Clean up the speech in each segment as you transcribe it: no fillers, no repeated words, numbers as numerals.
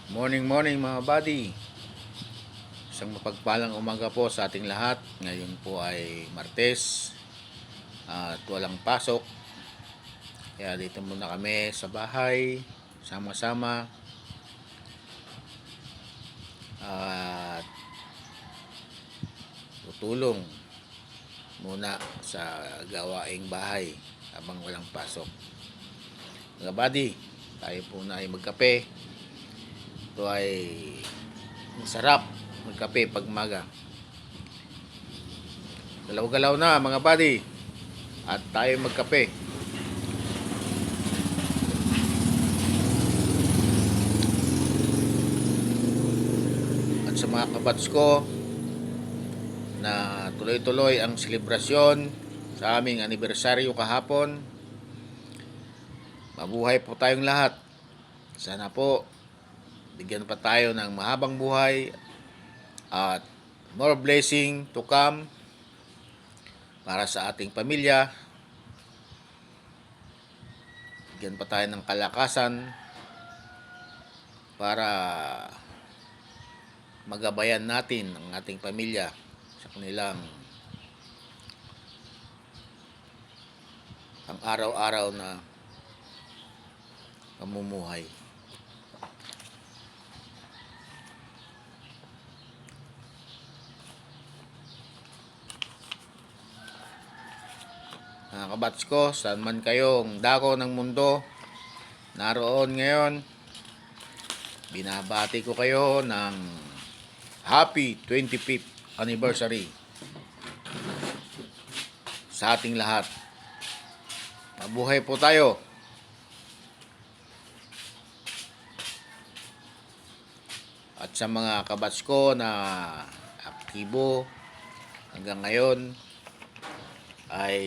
Morning mga buddy. Isang mapagpalang umaga po sa ating lahat. Ngayon po ay Martes at walang pasok. Kaya dito muna kami sa bahay, sama-sama. At tutulong muna sa gawaing bahay habang walang pasok. Mga buddy, tayo po na ay magkape. Ito ay masarap magkape pag maga. Galaw-galaw na mga buddy. At tayo magkape. At sa mga kabats ko na tuloy-tuloy ang selebrasyon sa aming anibersaryo kahapon, mabuhay po tayong lahat. Sana po bigyan pa tayo ng mahabang buhay at more blessing to come para sa ating pamilya. Bigyan pa tayo ng kalakasan para magabayan natin ang ating pamilya sa kanilang ang araw-araw na pamumuhay. Mga kabats ko, saan man kayong dako ng mundo naroon ngayon, binabati ko kayo ng happy 25th anniversary sa ating lahat. Mabuhay po tayo. At sa mga kabats ko na aktibo hanggang ngayon, ay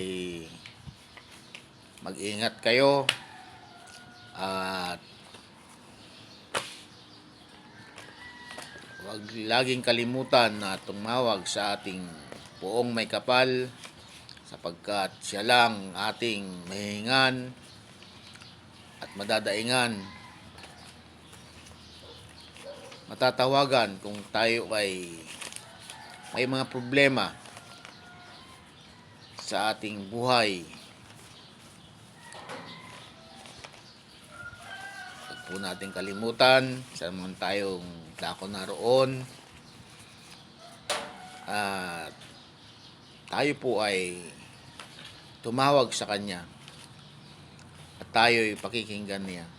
mag-ingat kayo at huwag laging kalimutan na tumawag sa ating Poong May Kapal, sapagkat siya lang ating mahihingan at madadaingan, matatawagan kung tayo ay may mga problema sa ating buhay. Huwag po natin kalimutan, saan man tayong dako naroon, at tayo po ay tumawag sa Kanya at tayo ay pakikinggan niya.